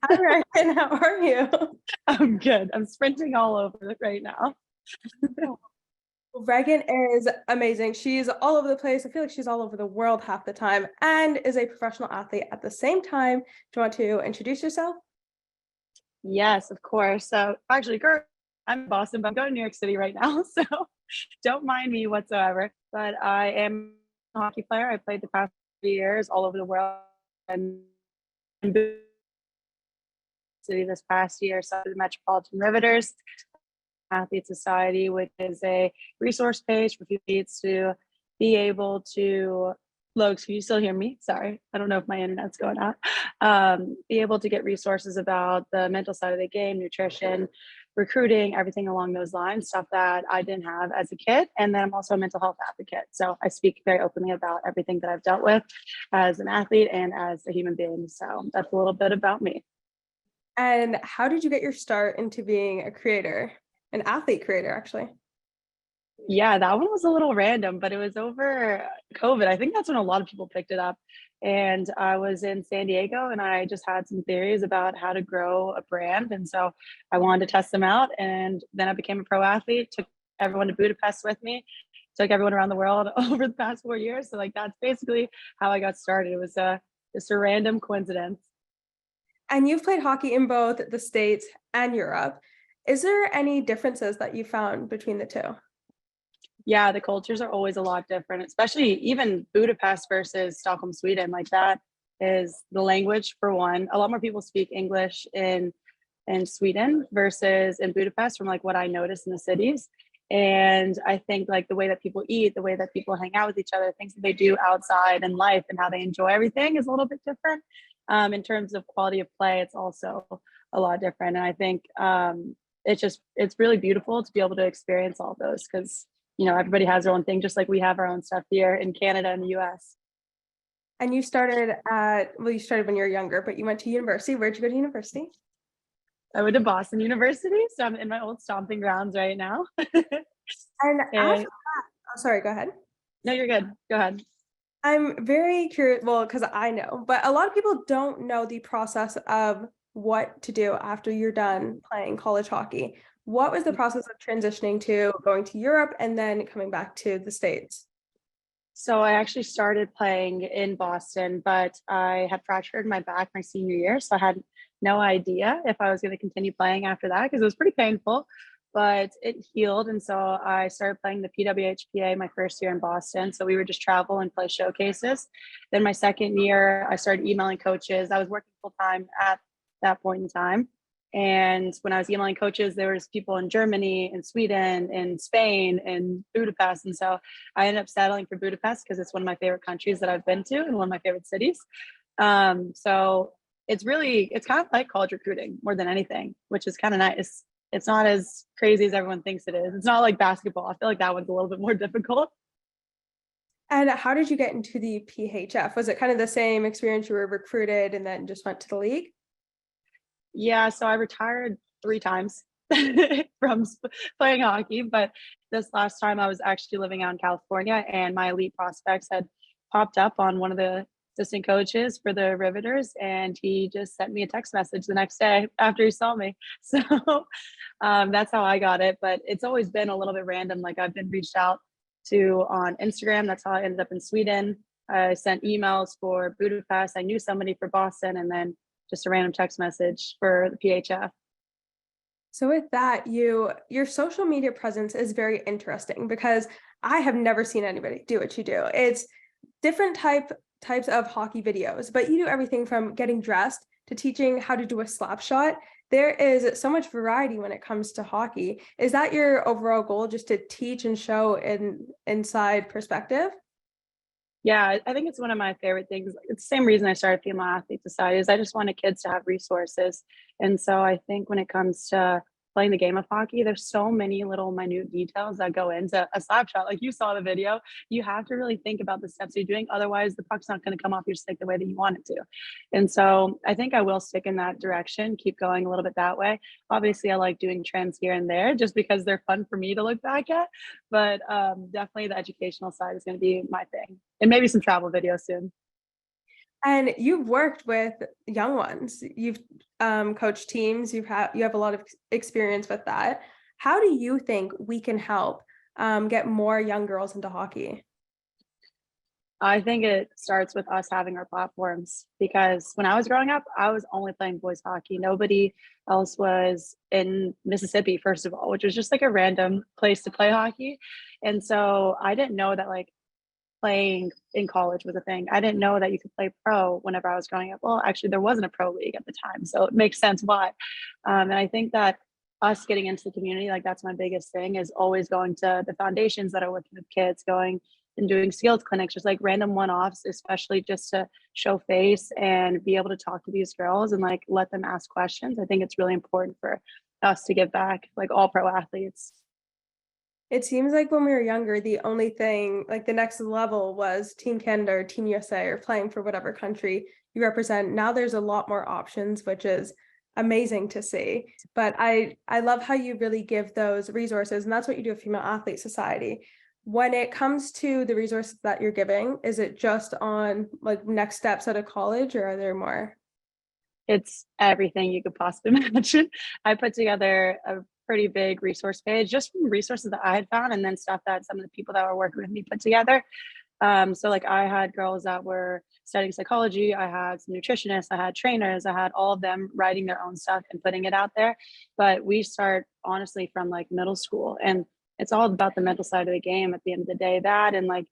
Hi, Reagan. How are you? I'm good. I'm sprinting all over it right now. Reagan is amazing. She's all over the place. I feel like she's all over the world half the time and is a professional athlete at the same time. Do you want to introduce yourself? Yes, of course. So actually, girl, I'm in Boston, but I'm going to New York City right now. So don't mind me whatsoever. But I am a hockey player. I played the past 3 years all over the world and in the city this past year. So the Metropolitan Riveters Athlete Society, which is a resource page for athletes to be able to. Logs, can you still hear me? Sorry, I don't know if my internet's going out. Be able to get resources about the mental side of the game, nutrition, recruiting, everything along those lines, stuff that I didn't have as a kid. And then I'm also a mental health advocate. So I speak very openly about everything that I've dealt with as an athlete and as a human being. So that's a little bit about me. And how did you get your start into being a creator, an athlete creator, actually? Yeah, that one was a little random, but it was over COVID. I think that's when a lot of people picked it up. And I was in San Diego and I just had some theories about how to grow a brand. And so I wanted to test them out. And then I became a pro athlete, took everyone to Budapest with me, took everyone around the world over the past 4 years. So like that's basically how I got started. It was just a random coincidence. And you've played hockey in both the States and Europe. Is there any differences that you found between the two? Yeah, the cultures are always a lot different, especially even Budapest versus Stockholm, Sweden. Like that is the language for one. A lot more people speak English in Sweden versus in Budapest from like what I noticed in the cities. And I think like the way that people eat, the way that people hang out with each other, things that they do outside in life and how they enjoy everything is a little bit different. In terms of quality of play, it's also a lot different. And I think it's really beautiful to be able to experience all those because everybody has their own thing, just like we have our own stuff here in Canada and the US. And you started you started when you were younger, but you went to university. Where'd you go to university? I went to Boston University, so I'm in my old stomping grounds right now. And after And that, oh, sorry, go ahead. no, you're good. Go ahead. I'm very curious, well, because I know, but a lot of people don't know the process of what to do after you're done playing college hockey. What was the process of transitioning to going to Europe and then coming back to the States? So I actually started playing in Boston, but I had fractured my back my senior year. So I had no idea if I was going to continue playing after that because it was pretty painful, but it healed. And so I started playing the PWHPA my first year in Boston. So we would just travel and play showcases. Then my second year, I started emailing coaches. I was working full time at that point in time. And when I was emailing coaches, there was people in Germany, in Sweden, in Spain, in Budapest. And so I ended up settling for Budapest because it's one of my favorite countries that I've been to and one of my favorite cities. So it's kind of like college recruiting more than anything, which is kind of nice. It's not as crazy as everyone thinks it is. It's not like basketball. I feel like that one's a little bit more difficult. And how did you get into the PHF? Was it kind of the same experience? You were recruited and then just went to the league? Yeah, so I retired 3 times from playing hockey, but this last time I was actually living out in California, and my elite prospects had popped up on one of the assistant coaches for the Riveters, and he just sent me a text message the next day after he saw me. So that's how I got it. But it's always been a little bit random. Like I've been reached out to on Instagram. That's how I ended up in Sweden. I sent emails for Budapest. I knew somebody for Boston, and then just a random text message for the PHF. So with that, your social media presence is very interesting because I have never seen anybody do what you do. It's different types of hockey videos, but you do everything from getting dressed to teaching how to do a slap shot. There is so much variety when it comes to hockey. Is that your overall goal, just to teach and show an inside perspective? Yeah, I think it's one of my favorite things. It's the same reason I started Female Athlete Society is I just wanted kids to have resources. And so I think when it comes to playing the game of hockey, there's so many little minute details that go into a slap shot. Like you saw the video, you have to really think about the steps you're doing. Otherwise, the puck's not going to come off your stick the way that you want it to. And so I think I will stick in that direction, keep going a little bit that way. Obviously, I like doing trends here and there just because they're fun for me to look back at. But definitely the educational side is going to be my thing and maybe some travel videos soon. And you've worked with young ones. You've coached teams. You have a lot of experience with that. How do you think we can help get more young girls into hockey? I think it starts with us having our platforms because when I was growing up, I was only playing boys hockey. Nobody else was in Mississippi, first of all, which was just like a random place to play hockey. And so I didn't know that like playing in college was a thing. I didn't know that you could play pro whenever I was growing up. Well, actually, there wasn't a pro league at the time. So it makes sense why. And I think that us getting into the community, like that's my biggest thing, is always going to the foundations that are working with kids, going and doing skills clinics, just like random one-offs, especially just to show face and be able to talk to these girls and like let them ask questions. I think it's really important for us to give back, like all pro athletes. It seems like when we were younger, the only thing, like the next level was Team Canada or Team USA or playing for whatever country you represent. Now there's a lot more options, which is amazing to see. But I love how you really give those resources, and that's what you do at Female Athlete Society. When it comes to the resources that you're giving, is it just on like next steps out of college, or are there more? It's everything you could possibly imagine. I put together a pretty big resource page just from resources that I had found and then stuff that some of the people that were working with me put together. So like I had girls that were studying psychology, I had some nutritionists, I had trainers, I had all of them writing their own stuff and putting it out there. But we start honestly from like middle school, and it's all about the mental side of the game at the end of the day. That and like,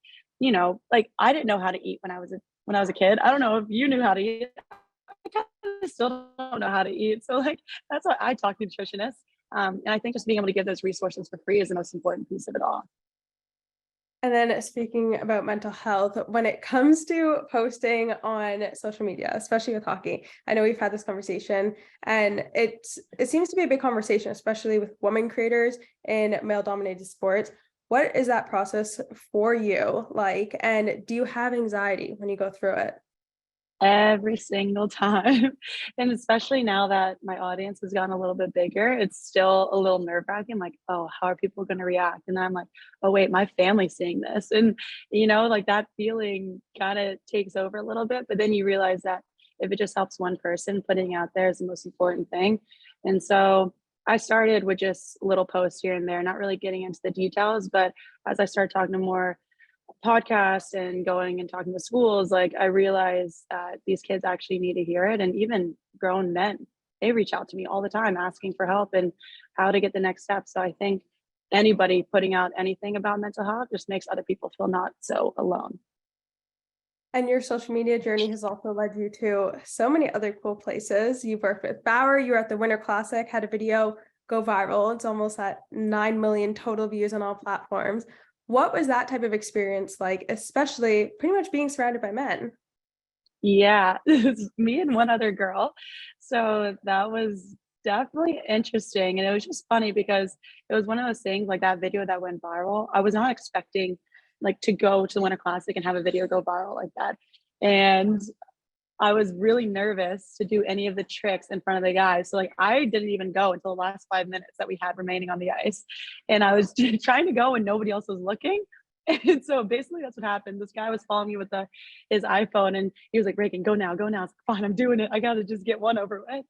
like I didn't know how to eat when I was a kid. I don't know if you knew how to eat. I kind of still don't know how to eat. So like that's why I talk to nutritionists. And I think just being able to give those resources for free is the most important piece of it all. And then speaking about mental health, when it comes to posting on social media, especially with hockey, I know we've had this conversation and it seems to be a big conversation, especially with women creators in male dominated sports. What is that process for you like? And do you have anxiety when you go through it? Every single time. And especially now that my audience has gotten a little bit bigger, it's still a little nerve-wracking, like, "Oh, how are people gonna react?" And then I'm like, "Oh, wait, my family's seeing this." And, like, that feeling kinda takes over a little bit, but then you realize that if it just helps one person, putting it out there is the most important thing. And so, I started with just little posts here and there, not really getting into the details, but as I started talking to more podcast and going and talking to schools, like I realized that these kids actually need to hear it. And even grown men, they reach out to me all the time asking for help and how to get the next step. So I think anybody putting out anything about mental health just makes other people feel not so alone. And your social media journey has also led you to so many other cool places. You've worked with Bauer, you were at the Winter Classic, had a video go viral. It's almost at 9 million total views on all platforms. What was that type of experience like, especially pretty much being surrounded by men? Yeah, it's me and one other girl. So that was definitely interesting. And it was just funny because it was one of those things like that video that went viral. I was not expecting like to go to the Winter Classic and have a video go viral like that. And I was really nervous to do any of the tricks in front of the guys. So like I didn't even go until the last 5 minutes that we had remaining on the ice. And I was trying to go and nobody else was looking. And so basically that's what happened. This guy was following me with his iPhone and he was like, Reagan, go now, go now. It's fine, I'm doing it. I gotta just get one over with.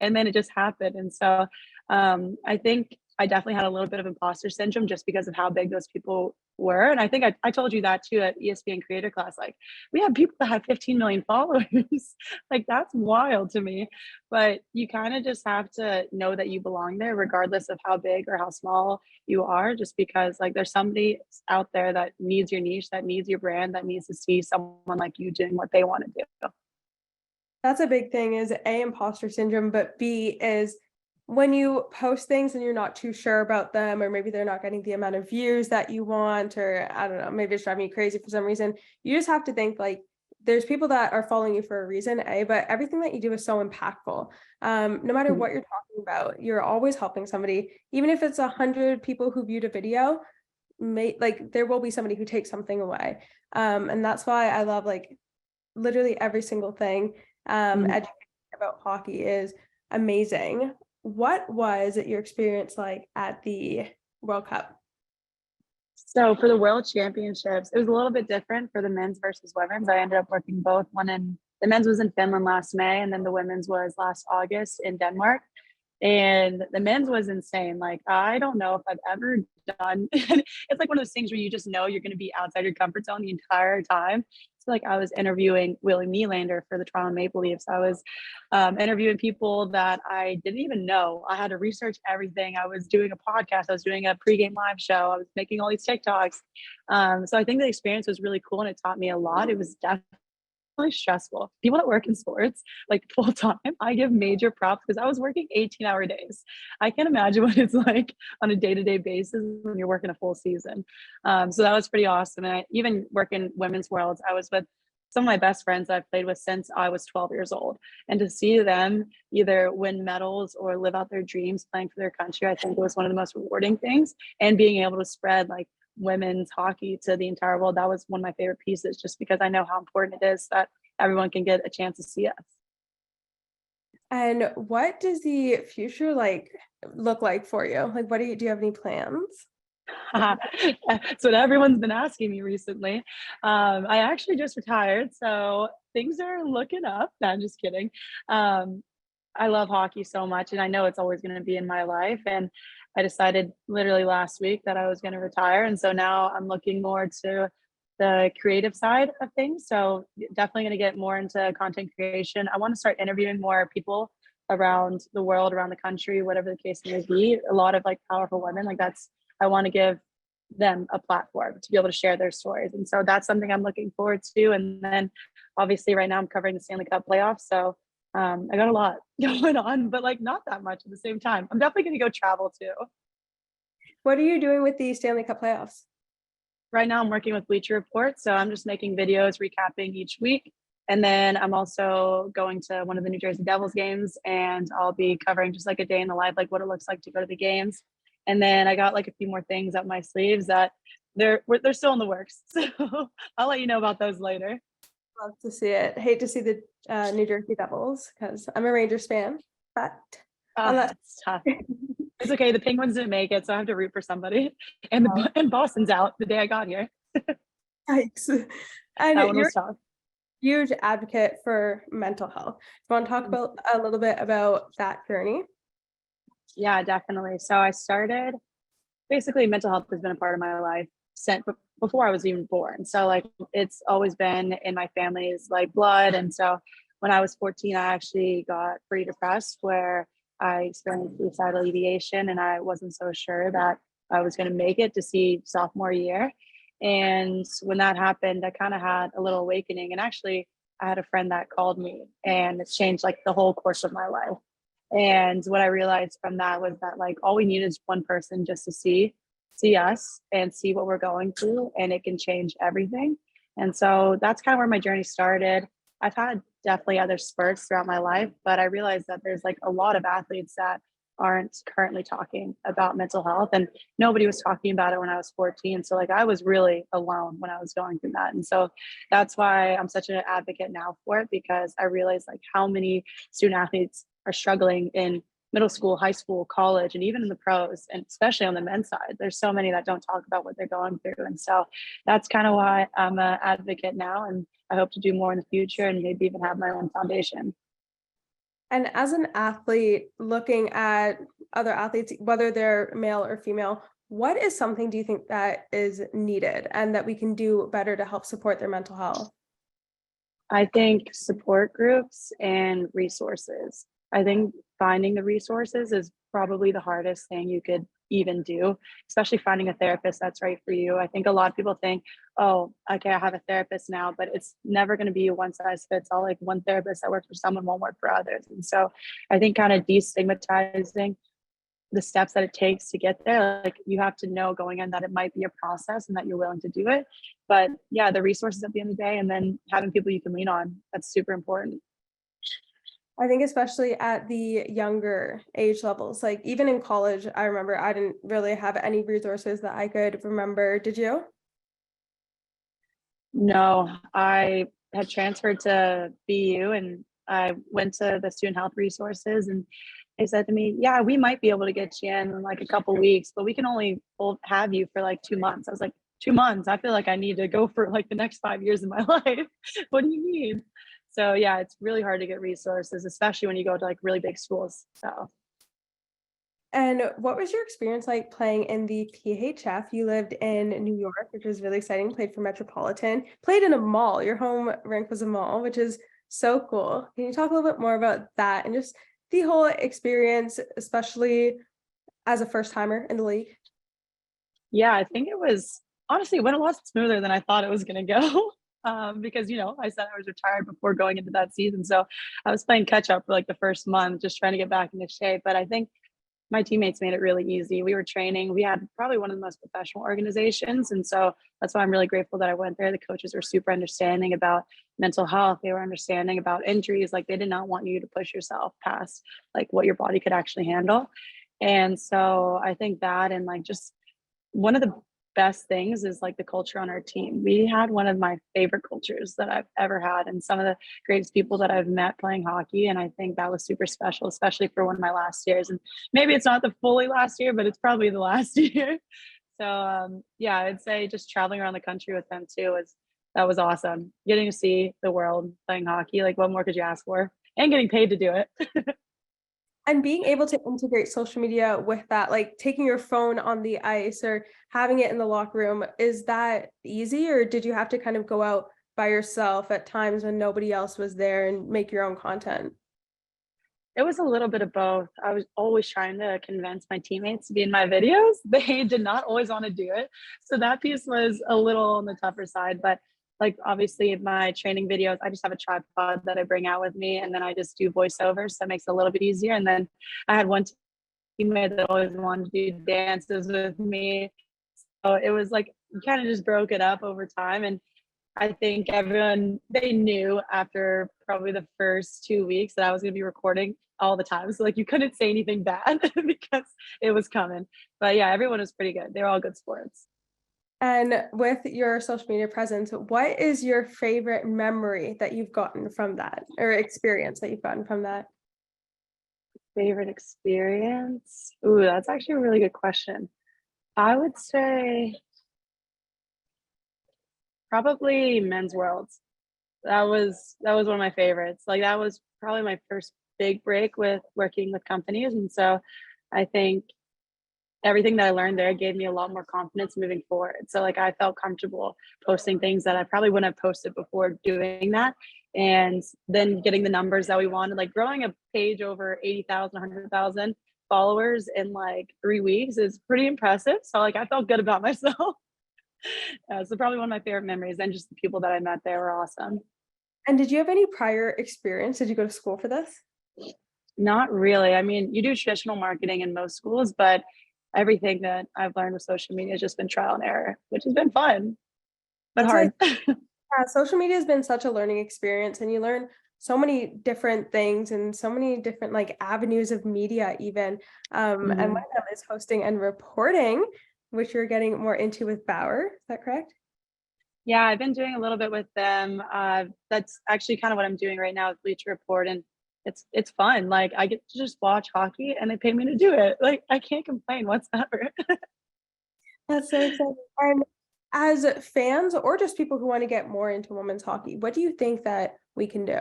And then it just happened. And so I think I definitely had a little bit of imposter syndrome just because of how big those people were. And I think I told you that too at ESPN creator class. Like we have people that have 15 million followers. Like that's wild to me. But you kind of just have to know that you belong there regardless of how big or how small you are, just because like there's somebody out there that needs your niche, that needs your brand, that needs to see someone like you doing what they want to do. That's a big thing is A, imposter syndrome, but B is when you post things and you're not too sure about them, or maybe they're not getting the amount of views that you want, or I don't know, maybe it's driving you crazy for some reason. You just have to think like there's people that are following you for a reason, A, but everything that you do is so impactful. No matter what you're talking about, you're always helping somebody, even if it's 100 people who viewed a video, like there will be somebody who takes something away. And that's why I love like literally every single thing Mhm. educating about hockey is amazing. What was your experience like at the World Cup? So for the World Championships, it was a little bit different for the men's versus women's. I ended up working both, one in The men's was in Finland last May, and then the women's was last August in Denmark. And the men's was insane. Like, I don't know if I've ever done it's like one of those things where you just know you're going to be outside your comfort zone the entire time. So like I was interviewing Willie Nylander for the Toronto Maple Leafs. I was interviewing people that I didn't even know. I had to research everything. I was doing a podcast. I was doing a pregame live show. I was making all these TikToks. So I think the experience was really cool and it taught me a lot. It was definitely stressful. People that work in sports like full time, I give major props because I was working 18-hour days. I can't imagine what it's like on a day-to-day basis when you're working a full season. So that was pretty awesome. And I even work in women's worlds. I was with some of my best friends I've played with since I was 12 years old. And to see them either win medals or live out their dreams playing for their country, I think it was one of the most rewarding things. And being able to spread like women's hockey to the entire world, that was one of my favorite pieces, just because I know how important it is that everyone can get a chance to see us. And what does the future like look like for you? Like, what do you have any plans? That's what everyone's been asking me recently. I actually just retired, so things are looking up. No, I'm just kidding. I love hockey so much, and I know it's always going to be in my life. And I decided literally last week that I was going to retire, and so now I'm looking more to the creative side of things. So definitely going to get more into content creation. I want to start interviewing more people around the world, around the country, whatever the case may be. A lot of like powerful women, like that's I want to give them a platform to be able to share their stories. And so that's something I'm looking forward to. And then obviously right now I'm covering the Stanley Cup playoffs. So I got a lot going on, but like not that much at the same time. I'm definitely going to go travel too. What are you doing with the Stanley Cup playoffs? Right now I'm working with Bleacher Report. So I'm just making videos recapping each week. And then I'm also going to one of the New Jersey Devils games and I'll be covering just like a day in the life, like what it looks like to go to the games. And then I got like a few more things up my sleeves that they're still in the works. So I'll let you know about those later. Love to see it. Hate to see the New Jersey Devils because I'm a Rangers fan, but unless It's tough. It's okay. The Penguins didn't make it, so I have to root for somebody. And and Boston's out the day I got here. yikes. That And one you're was tough. huge advocate for mental health. Do you want to talk about a little bit about that journey? Yeah, definitely. So I started basically mental health has been a part of my life since before I was even born. So like it's always been in my family's like blood. And so when I was 14, I actually got pretty depressed where I experienced suicidal ideation and I wasn't so sure that I was going to make it to see sophomore year. And when that happened, I kind of had a little awakening. And actually, I had a friend that called me and it's changed like the whole course of my life. And what I realized from that was that like all we need is one person just to see us and see what we're going through and it can change everything. And so that's kind of where my journey started. I've had definitely other spurts throughout my life, but I realized that there's like a lot of athletes that aren't currently talking about mental health and nobody was talking about it when I was 14. So like I was really alone when I was going through that. And so that's why I'm such an advocate now for it because I realized like how many student athletes are struggling in middle school, high school, college, and even in the pros, and especially on the men's side. There's so many that don't talk about what they're going through. And so that's kind of why I'm an advocate now. And I hope to do more in the future and maybe even have my own foundation. And as an athlete, looking at other athletes, whether they're male or female, what is something do you think that is needed and that we can do better to help support their mental health? I think support groups and resources. I think finding the resources is probably the hardest thing you could even do, especially finding a therapist that's right for you. I think a lot of people think, oh, okay, I have a therapist now, but it's never going to be a one size fits all. Like one therapist that works for someone won't work for others. And so I think kind of destigmatizing the steps that it takes to get there, like you have to know going in that it might be a process and that you're willing to do it. But yeah, the resources at the end of the day and then having people you can lean on, that's super important. I think especially at the younger age levels, like even in college, I remember I didn't really have any resources that I could remember. Did you? No, I had transferred to BU and I went to the student health resources and they said to me, yeah, we might be able to get you in like a couple weeks, but we can only have you for like 2 months. I was like, 2 months? I feel like I need to go for like the next 5 years of my life. What do you mean? So yeah, it's really hard to get resources, especially when you go to like really big schools. So And what was your experience like playing in the PHF? You lived in New York, which was really exciting, played for Metropolitan, played in a mall. Your home rink was a mall, which is so cool. Can you talk a little bit more about that and just the whole experience, especially as a first timer in the league? yeah, I think it was honestly it went a lot smoother than I thought it was gonna go. Because I said I was retired before going into that season. So I was playing catch up for like the first month, just trying to get back into shape. But I think my teammates made it really easy. We were training. We had probably one of the most professional organizations. And so that's why I'm really grateful that I went there. The coaches were super understanding about mental health. They were understanding about injuries. Like they did not want you to push yourself past like what your body could actually handle. And so I think that and like just one of the best things is like the culture on our team. We had one of my favorite cultures that I've ever had, and some of the greatest people that I've met playing hockey. And I think that was super special, especially for one of my last years. And maybe it's not the fully last year, but it's probably the last year. So yeah, I'd say just traveling around the country with them too was that was awesome. Getting to see the world playing hockey, like what more could you ask for? And getting paid to do it. And being able to integrate social media with that, like taking your phone on the ice or having it in the locker room, is that easy, or did you have to kind of go out by yourself at times when nobody else was there and make your own content? It was a little bit of both. I was always trying to convince my teammates to be in my videos. They did not always want to do it. So that piece was a little on the tougher side. But like obviously my training videos, I just have a tripod that I bring out with me and then I just do voiceovers. So it makes it a little bit easier. And then I had one teammate that always wanted to do dances with me. So it was like you kind of just broke it up over time. And I think everyone they knew after probably the first 2 weeks that I was gonna be recording all the time. So like you couldn't say anything bad because it was coming. But yeah, everyone was pretty good. They were all good sports. And with your social media presence, what is your favorite memory that you've gotten from that, or experience that you've gotten from that? Favorite experience? Ooh, that's actually a really good question. I would say probably Men's Worlds. That was one of my favorites. Like that was probably my first big break with working with companies. And so I think everything that I learned there gave me a lot more confidence moving forward. So like I felt comfortable posting things that I probably wouldn't have posted before doing that. And then getting the numbers that we wanted, like growing a page over 80,000, 100,000 followers in like 3 weeks is pretty impressive. So like I felt good about myself. So probably one of my favorite memories and just the people that I met there were awesome. And did you have any prior experience? Did you go to school for this? Not really. I mean, you do traditional marketing in most schools, but everything that I've learned with social media has just been trial and error, which has been fun, but That's like, hard. yeah, social media has been such a learning experience, and you learn so many different things and so many different like avenues of media even. And one Mhm. of them is hosting and reporting, which you're getting more into with Bauer. Is that correct? Yeah, I've been doing a little bit with them. That's actually kind of what I'm doing right now with Bleacher Report, and it's fun. Like I get to just watch hockey, and they pay me to do it. Like I can't complain whatsoever. That's so exciting. And as fans or just people who want to get more into women's hockey, what do you think that we can do?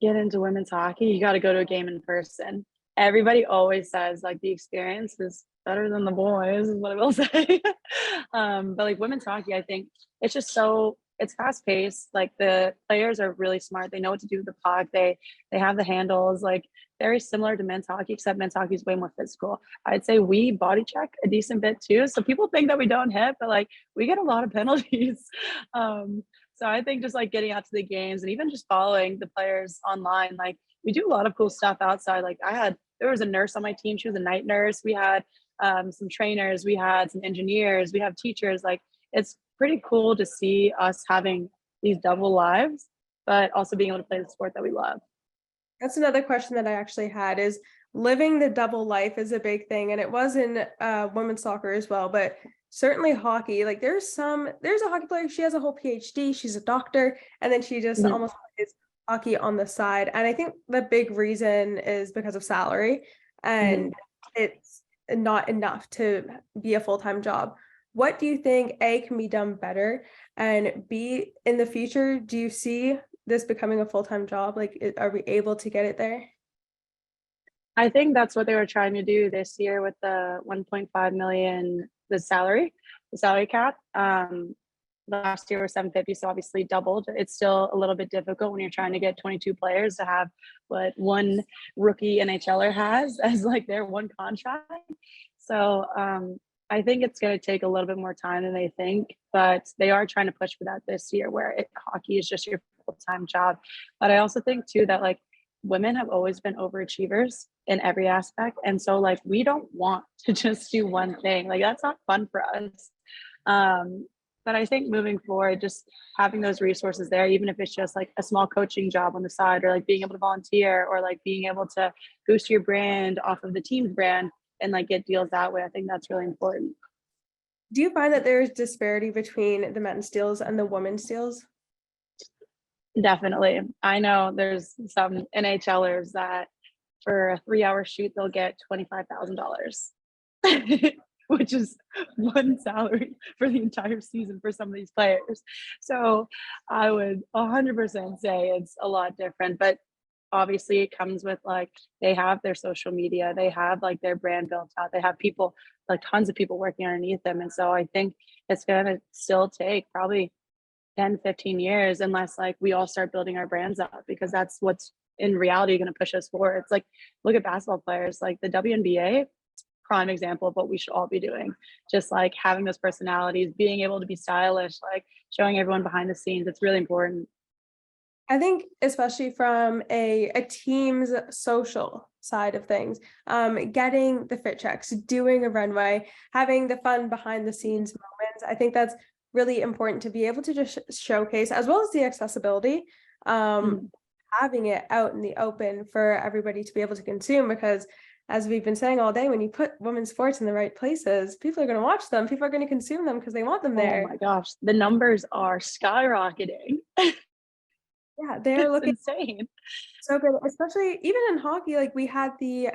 Get into women's hockey, you got to go to a game in person. Everybody always says like the experience is better than the boys, is what I will say. But like women's hockey, I think it's just so it's fast paced. Like the players are really smart. They know what to do with the puck. They have the handles. Like very similar to men's hockey, except men's hockey is way more physical. I'd say we body check a decent bit too. So people think that we don't hit, but like we get a lot of penalties. Um, so I think just like getting out to the games and even just following the players online, like we do a lot of cool stuff outside. Like there was a nurse on my team. She was a night nurse. We had some trainers. We had some engineers. We have teachers. Like it's pretty cool to see us having these double lives, but also being able to play the sport that we love. That's another question that I actually had is living the double life is a big thing. And it was in women's soccer as well, but certainly hockey. Like there's a hockey player, she has a whole PhD, she's a doctor, and then she just Mhm. almost plays hockey on the side. And I think the big reason is because of salary, Mhm. and it's not enough to be a full-time job. what do you think A can be done better, and B, in the future, do you see this becoming a full-time job? Like, are we able to get it there? I think that's what they were trying to do this year with the 1.5 million, the salary cap. Last year was 750, so obviously doubled. It's still a little bit difficult when you're trying to get 22 players to have what one rookie NHLer has as like their one contract. So I think it's going to take a little bit more time than they think, but they are trying to push for that this year, where hockey is just your full-time job. But I also think too that like women have always been overachievers in every aspect, and so like we don't want to just do one thing. Like that's not fun for us. Um, but I think moving forward, just having those resources there, even if it's just like a small coaching job on the side, or like being able to volunteer, or like being able to boost your brand off of the team's brand and like get deals that way, I think that's really important. Do you find that there's disparity between the men's deals and the women's deals? Definitely. I know there's some NHLers that for a 3 hour shoot, they'll get $25,000, which is one salary for the entire season for some of these players. So I would 100% say it's a lot different, but obviously it comes with like they have their social media, they have like their brand built out, they have people, like tons of people working underneath them. And so I think it's going to still take probably 10, 15 years unless like we all start building our brands up, because that's what's in reality going to push us forward. It's like, look at basketball players, like the WNBA, prime example of what we should all be doing. Just like having those personalities, being able to be stylish, like showing everyone behind the scenes. It's really important. I think especially from a team's social side of things, getting the fit checks, doing a runway, having the fun behind the scenes moments, I think that's really important to be able to just showcase, as well as the accessibility, Mhm. having it out in the open for everybody to be able to consume. Because as we've been saying all day, when you put women's sports in the right places, people are going to watch them, people are going to consume them because they want them Oh there. my gosh, the numbers are skyrocketing. Yeah, they're It's looking insane. so good, especially even in hockey. Like we had the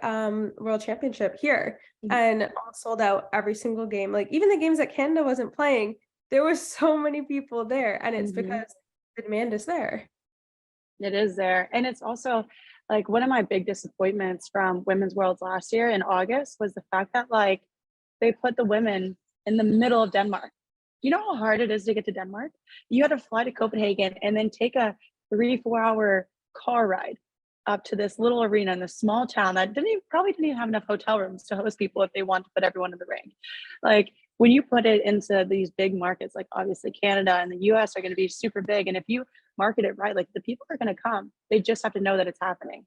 World Championship here Mhm. and all sold out every single game. Like even the games that Canada wasn't playing, there were so many people there, and it's Mhm. because the demand is there. It is there. And it's also like one of my big disappointments from Women's Worlds last year in August was the fact that like they put the women in the middle of Denmark. You know how hard it is to get to Denmark? You had to fly to Copenhagen and then take a 3, 4 hour car ride up to this little arena in this small town that probably didn't even have enough hotel rooms to host people if they want to put everyone in the ring. Like when you put it into these big markets, like obviously Canada and the US are going to be super big. And if you market it right, like the people are going to come. They just have to know that it's happening.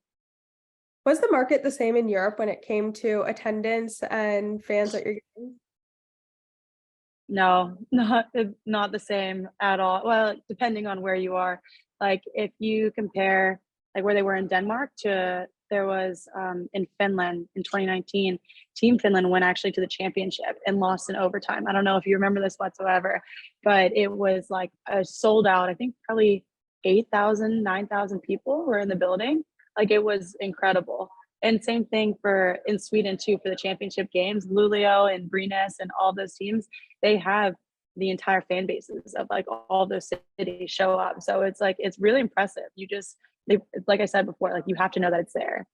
Was the market the same in Europe when it came to attendance and fans at your games? No, not the same at all. Well, depending on where you are. Like if you compare like where they were in Denmark to there was in Finland in 2019, Team Finland went actually to the championship and lost in overtime. I don't know if you remember this whatsoever, but it was like a sold out. I think probably 8,000, 9,000 people were in the building. Like it was incredible. And same thing for in Sweden too for the championship games. Luleå and Brynäs and all those teams, they have the entire fan bases of like all those cities show up. So it's like it's really impressive. You just they, like I said before, like you have to know that it's there.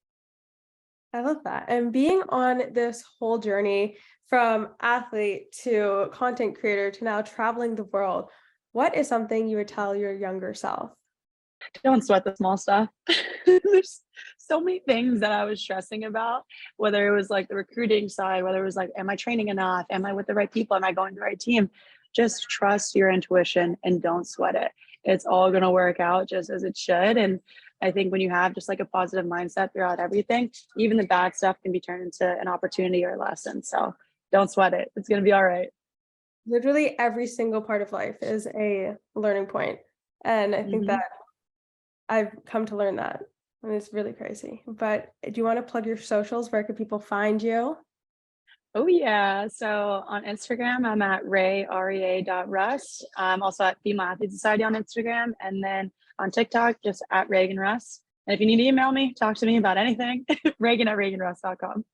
I love that. And being on this whole journey from athlete to content creator to now traveling the world, what is something you would tell your younger self? Don't sweat the small stuff. There's so many things that I was stressing about, whether it was like the recruiting side, whether it was like, am I training enough? Am I with the right people? Am I going to the right team? Just trust your intuition and don't sweat it. It's all going to work out just as it should. And I think when you have just like a positive mindset throughout everything, even the bad stuff can be turned into an opportunity or a lesson. So don't sweat it. It's going to be all right. Literally every single part of life is a learning point. And I think that Mhm. I've come to learn that. And it's really crazy. But do you want to plug your socials? Where can people find you? Oh yeah. So on Instagram, I'm at rea.russ. I'm also at Female Athlete Society on Instagram. And then on TikTok, just at Reagan Russ. And if you need to email me, talk to me about anything, Reagan at reaganruss.com.